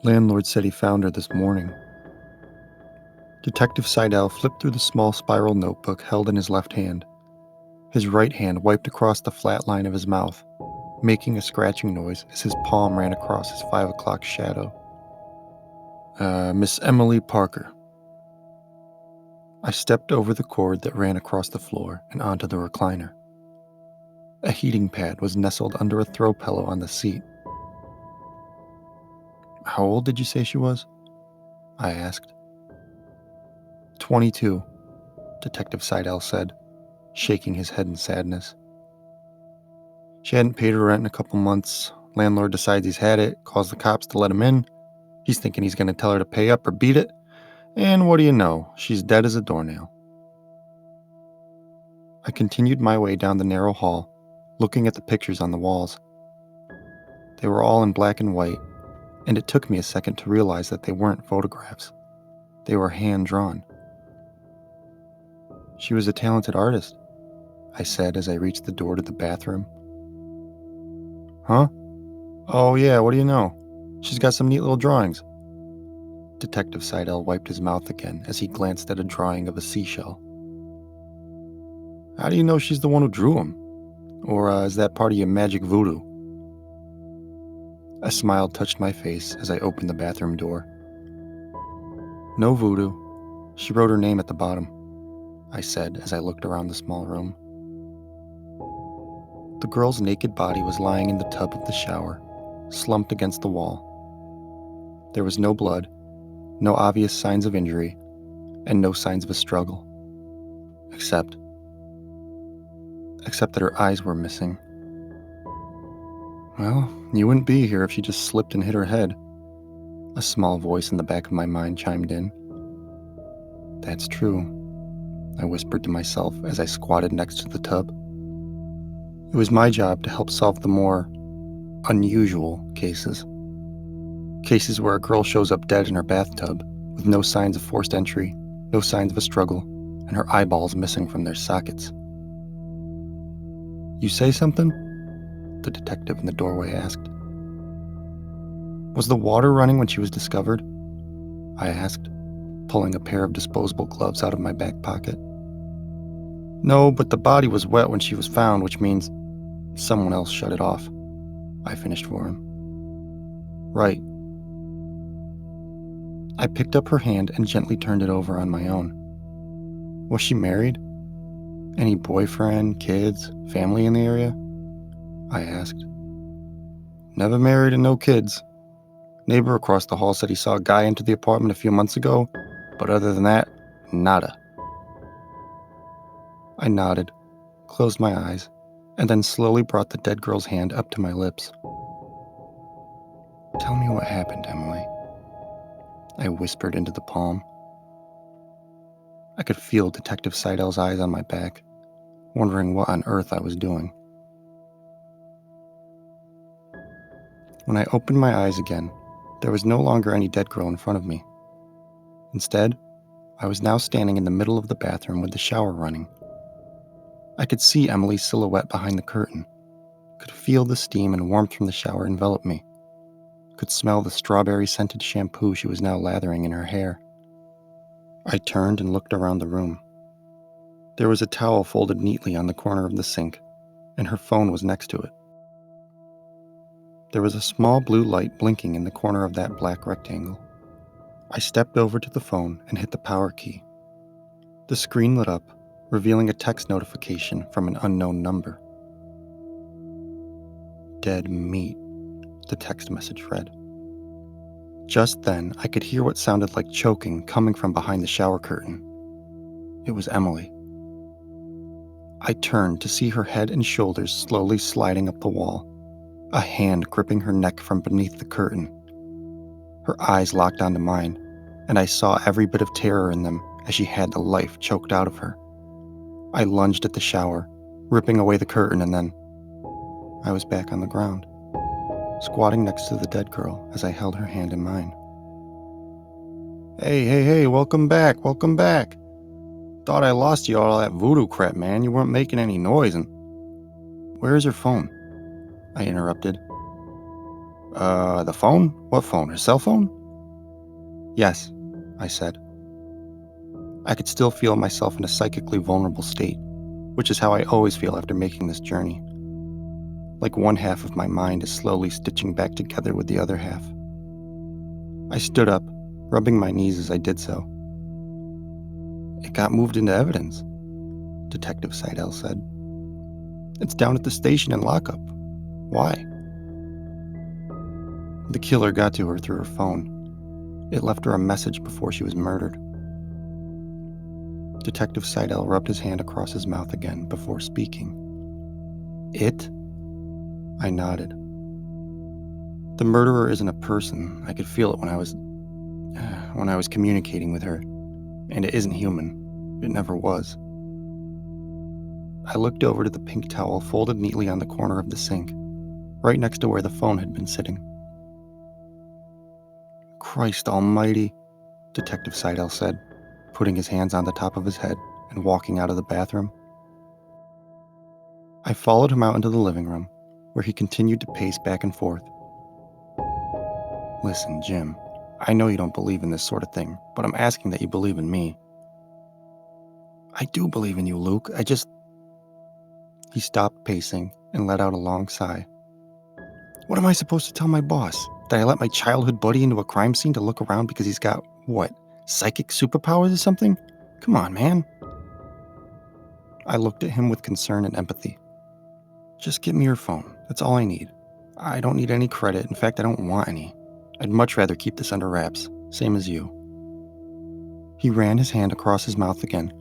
Landlord said he found her this morning. Detective Seidel flipped through the small spiral notebook held in his left hand. His right hand wiped across the flat line of his mouth, making a scratching noise as his palm ran across his 5 o'clock shadow. Miss Emily Parker. I stepped over the cord that ran across the floor and onto the recliner. A heating pad was nestled under a throw pillow on the seat. How old did you say she was? I asked. 22, Detective Seidel said, shaking his head in sadness. She hadn't paid her rent in a couple months. Landlord decides he's had it, calls the cops to let him in. He's thinking he's going to tell her to pay up or beat it. And what do you know? She's dead as a doornail. I continued my way down the narrow hall, looking at the pictures on the walls. They were all in black and white, and it took me a second to realize that they weren't photographs. They were hand-drawn. She was a talented artist, I said as I reached the door to the bathroom. Huh? Oh yeah, what do you know? She's got some neat little drawings. Detective Seidel wiped his mouth again as he glanced at a drawing of a seashell. How do you know she's the one who drew him? Or is that part of your magic voodoo? A smile touched my face as I opened the bathroom door. No voodoo. She wrote her name at the bottom, I said as I looked around the small room. The girl's naked body was lying in the tub of the shower, slumped against the wall. There was no blood, no obvious signs of injury, and no signs of a struggle. Except that her eyes were missing. Well, you wouldn't be here if she just slipped and hit her head. A small voice in the back of my mind chimed in. That's true, I whispered to myself as I squatted next to the tub. It was my job to help solve the more unusual cases. Cases where a girl shows up dead in her bathtub, with no signs of forced entry, no signs of a struggle, and her eyeballs missing from their sockets. You say something? The detective in the doorway asked. Was the water running when she was discovered? I asked, pulling a pair of disposable gloves out of my back pocket. No, but the body was wet when she was found, which means someone else shut it off. I finished for him. Right. I picked up her hand and gently turned it over on my own. Was she married? Any boyfriend, kids, family in the area? I asked. Never married and no kids. Neighbor across the hall said he saw a guy enter the apartment a few months ago, but other than that, nada. I nodded, closed my eyes, and then slowly brought the dead girl's hand up to my lips. Tell me what happened, Emily. I whispered into the palm. I could feel Detective Seidel's eyes on my back, wondering what on earth I was doing. When I opened my eyes again, there was no longer any dead girl in front of me. Instead, I was now standing in the middle of the bathroom with the shower running. I could see Emily's silhouette behind the curtain, could feel the steam and warmth from the shower envelop me, could smell the strawberry-scented shampoo she was now lathering in her hair. I turned and looked around the room. There was a towel folded neatly on the corner of the sink, and her phone was next to it. There was a small blue light blinking in the corner of that black rectangle. I stepped over to the phone and hit the power key. The screen lit up, revealing a text notification from an unknown number. Dead meat, the text message read. Just then, I could hear what sounded like choking coming from behind the shower curtain. It was Emily. I turned to see her head and shoulders slowly sliding up the wall, a hand gripping her neck from beneath the curtain. Her eyes locked onto mine, and I saw every bit of terror in them as she had the life choked out of her. I lunged at the shower, ripping away the curtain, and then I was back on the ground, squatting next to the dead girl as I held her hand in mine. Hey, welcome back. Thought I lost you all that voodoo crap, man. You weren't making any noise, and... Where is her phone? I interrupted. The phone? What phone? Her cell phone? Yes, I said. I could still feel myself in a psychically vulnerable state, which is how I always feel after making this journey. Like one half of my mind is slowly stitching back together with the other half. I stood up, rubbing my knees as I did so. It got moved into evidence, Detective Seidel said. It's down at the station in lockup. Why? The killer got to her through her phone. It left her a message before she was murdered. Detective Seidel rubbed his hand across his mouth again before speaking. It? I nodded. The murderer isn't a person. I could feel it when I was communicating with her, and it isn't human. It never was. I looked over to the pink towel folded neatly on the corner of the sink, right next to where the phone had been sitting. Christ almighty, Detective Seidel said, putting his hands on the top of his head and walking out of the bathroom. I followed him out into the living room, where he continued to pace back and forth. Listen, Jim, I know you don't believe in this sort of thing, but I'm asking that you believe in me. I do believe in you, Luke. He stopped pacing and let out a long sigh. What am I supposed to tell my boss? That I let my childhood buddy into a crime scene to look around because he's got, what, psychic superpowers or something? Come on, man. I looked at him with concern and empathy. Just give me your phone. That's all I need. I don't need any credit. In fact, I don't want any. I'd much rather keep this under wraps, same as you. He ran his hand across his mouth again,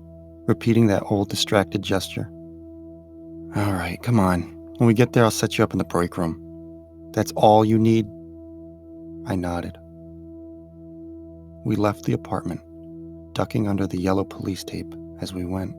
repeating that old distracted gesture. All right, come on. When we get there, I'll set you up in the break room. That's all you need? I nodded. We left the apartment, ducking under the yellow police tape as we went.